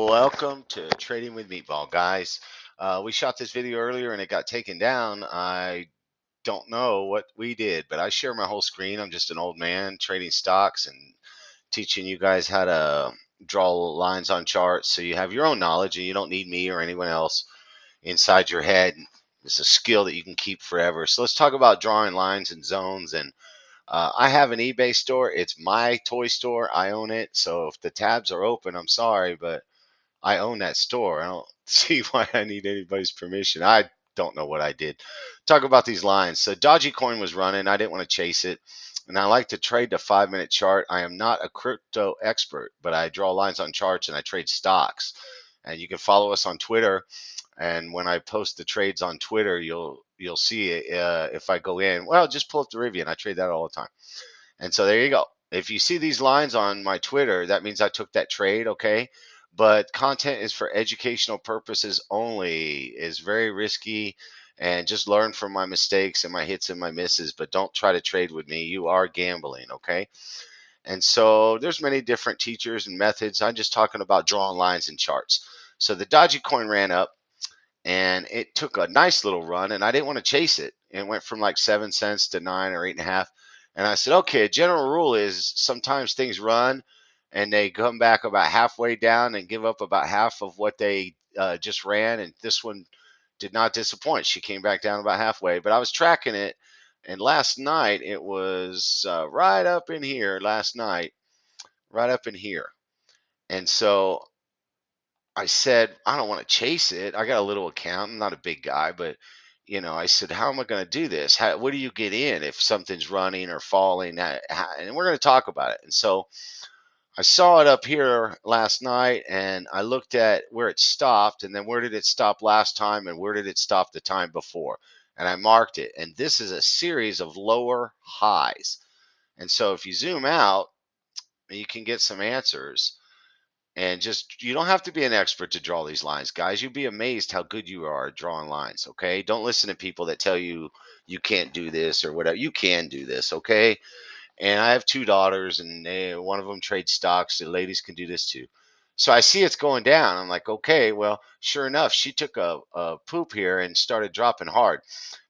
Welcome to Trading with Meatball, guys. We shot this video earlier and it got taken down. I don't know what we did, but I share my whole screen. I'm just an old man trading stocks and teaching you guys how to draw lines on charts so you have your own knowledge and you don't need me or anyone else inside your head. It's a skill that you can keep forever. So let's talk about drawing lines and zones. And I have an eBay store. It's my toy store. I own it. So if the tabs are open, I'm sorry, but I own that store. I don't see why I need anybody's permission. I don't know what I did. Talk about these lines. So Dodgy Coin was running. I didn't want to chase it. And I like to trade the 5 minute chart. I am not a crypto expert, but I draw lines on charts and I trade stocks. And you can follow us on Twitter. And when I post the trades on Twitter, you'll see it, if I go in. Well, just pull up the Rivian. I trade that all the time. And so there you go. If you see these lines on my Twitter, that means I took that trade, okay? But content is for educational purposes only. Is very risky, and just learn from my mistakes and my hits and my misses, but don't try to trade with me. You are gambling, okay? And so there's many different teachers and methods. I'm just talking about drawing lines and charts. So the Dodgy Coin ran up and it took a nice little run and I didn't want to chase it. It went from like 7 cents to 9 or 8.5. And I said, okay, general rule is sometimes things run and they come back about halfway down and give up about half of what they just ran. And this one did not disappoint. She came back down about halfway, but I was tracking it. And last night it was right up in here last night, right up in here. And so I said, I don't want to chase it. I got a little account. I'm not a big guy, but I said, how am I going to do this? What do you get in if something's running or falling? And we're going to talk about it. And so I saw it up here last night and I looked at where it stopped and then where did it stop last time and where did it stop the time before? And I marked it. And this is a series of lower highs. And so if you zoom out, you can get some answers. And just, you don't have to be an expert to draw these lines, guys. You'd be amazed how good you are at drawing lines, okay? Don't listen to people that tell you you can't do this or whatever. You can do this, okay? And I have two daughters, and one of them trades stocks. The ladies can do this too. So I see it's going down. I'm like, okay, well, sure enough, she took a poop here and started dropping hard.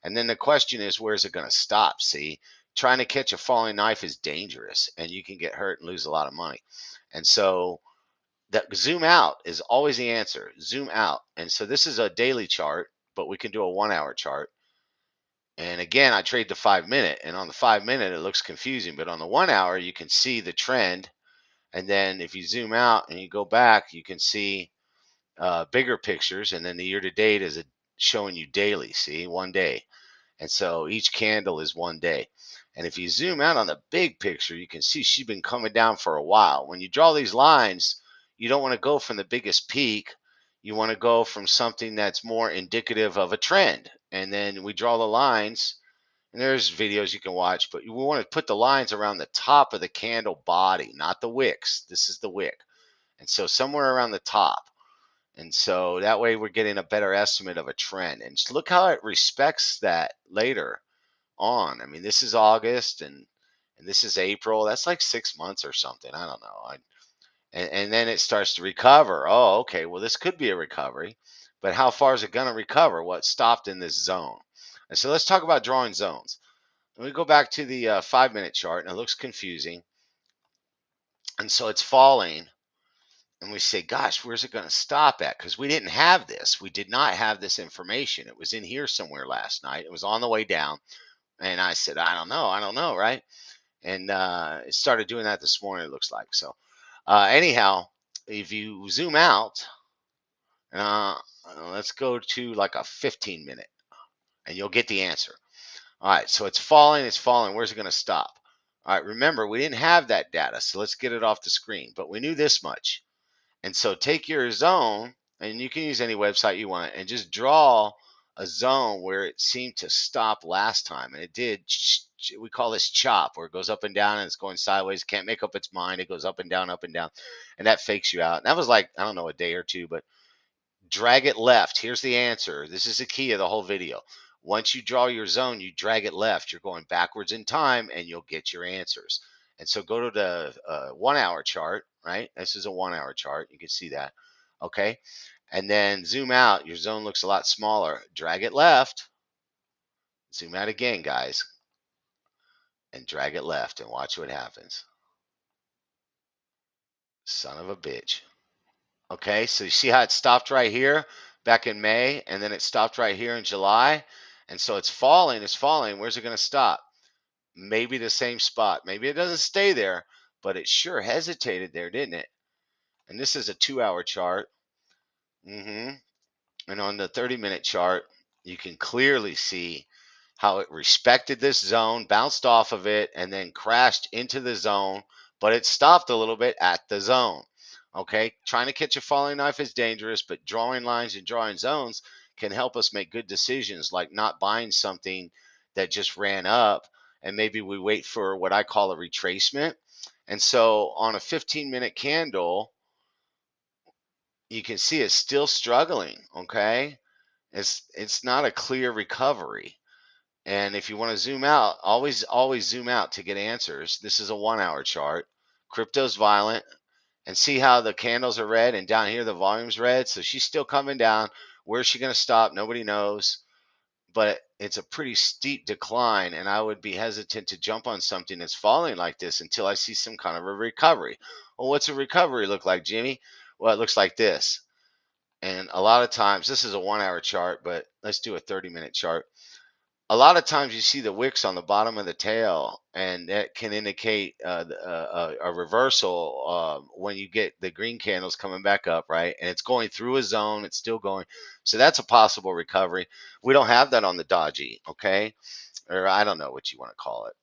And then the question is, where's it going to stop? See, trying to catch a falling knife is dangerous, and you can get hurt and lose a lot of money. And so that zoom out is always the answer. Zoom out. And so this is a daily chart, but we can do a 1 hour chart. And again, I trade the 5 minute, and on the 5 minute, it looks confusing, but on the 1 hour, you can see the trend. And then if you zoom out and you go back, you can see bigger pictures. And then the year to date is showing you daily. See, 1 day. And so each candle is 1 day. And if you zoom out on the big picture, you can see she's been coming down for a while. When you draw these lines, you don't want to go from the biggest peak. You want to go from something that's more indicative of a trend. And then we draw the lines, and there's videos you can watch, but we want to put the lines around the top of the candle body, not the wicks. This is the wick. And so somewhere around the top. And so that way we're getting a better estimate of a trend. And just look how it respects that later on. I mean, this is August and this is April. That's like 6 months or something. I don't know. And then it starts to recover. Oh, okay. Well, this could be a recovery, but how far is it going to recover? What stopped in this zone? And so let's talk about drawing zones. Let me go back to the 5 minute chart, and it looks confusing. And so it's falling, and we say, gosh, where's it going to stop at? Because we didn't have this. We did not have this information. It was in here somewhere last night. It was on the way down. And I said, I don't know, right? And it started doing that this morning, it looks like. So anyhow, if you zoom out, uh, let's go to like a 15 minute and you'll get the answer. All right, so it's falling, it's falling. Where's it going to stop? All right, remember, we didn't have that data, so let's get it off the screen, but we knew this much. And so take your zone, and you can use any website you want, and just draw a zone where it seemed to stop last time. And it did. We call this chop, where it goes up and down and it's going sideways. Can't make up its mind. It goes up and down, up and down. And that fakes you out. And that was like, I don't know, a day or two, but drag it left. Here's the answer. This is the key of the whole video. Once you draw your zone, you drag it left. You're going backwards in time and you'll get your answers. And so go to the 1 hour chart, right? This is a 1 hour chart. You can see that. Okay. And then zoom out. Your zone looks a lot smaller. Drag it left. Zoom out again, guys. And drag it left and watch what happens. Son of a bitch. Okay. So you see how it stopped right here back in May, and then it stopped right here in July. And so it's falling. It's falling. Where's it going to stop? Maybe the same spot. Maybe it doesn't stay there, but it sure hesitated there, didn't it? And this is a 2 hour chart. hmm And on the 30-minute chart, you can clearly see how it respected this zone, bounced off of it, and then crashed into the zone, but it stopped a little bit at the zone. Okay, trying to catch a falling knife is dangerous, but drawing lines and drawing zones can help us make good decisions, like not buying something that just ran up, and maybe we wait for what I call a retracement. And so on a 15-minute candle, you can see it's still struggling. Okay, it's not a clear recovery. And if you want to zoom out, always zoom out to get answers. This is a 1 hour chart. Crypto's violent, and see how the candles are red and down here the volume's red. So she's still coming down. Where's she going to stop? Nobody knows. But it's a pretty steep decline, and I would be hesitant to jump on something that's falling like this until I see some kind of a recovery. Well, what's a recovery look like, Jimmy? Well, it looks like this. And a lot of times, this is a 1 hour chart, but let's do a 30-minute chart. A lot of times you see the wicks on the bottom of the tail, and that can indicate a reversal when you get the green candles coming back up, right? And it's going through a zone, it's still going. So that's a possible recovery. We don't have that on the Dodgy, okay? Or I don't know what you want to call it,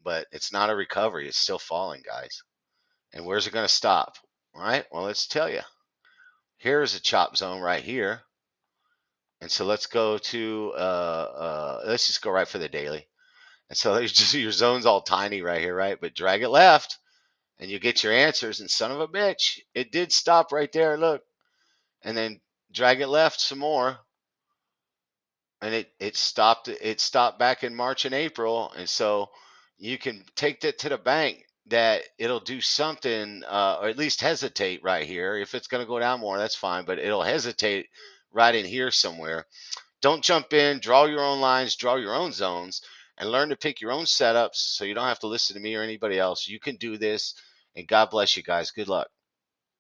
but it's not a recovery. It's still falling, guys. And where's it going to stop? All right, well, let's tell you. Here's a chop zone right here. And so let's go to, let's just go right for the daily. And so there's just your zone's all tiny right here, right? But drag it left and you get your answers. And son of a bitch, it did stop right there. Look. And then drag it left some more. And it stopped back in March and April. And so you can take that to the bank that it'll do something, or at least hesitate right here. If it's going to go down more, that's fine, but it'll hesitate right in here somewhere. Don't jump in, draw your own lines, draw your own zones, and learn to pick your own setups so you don't have to listen to me or anybody else. You can do this, and God bless you guys. Good luck.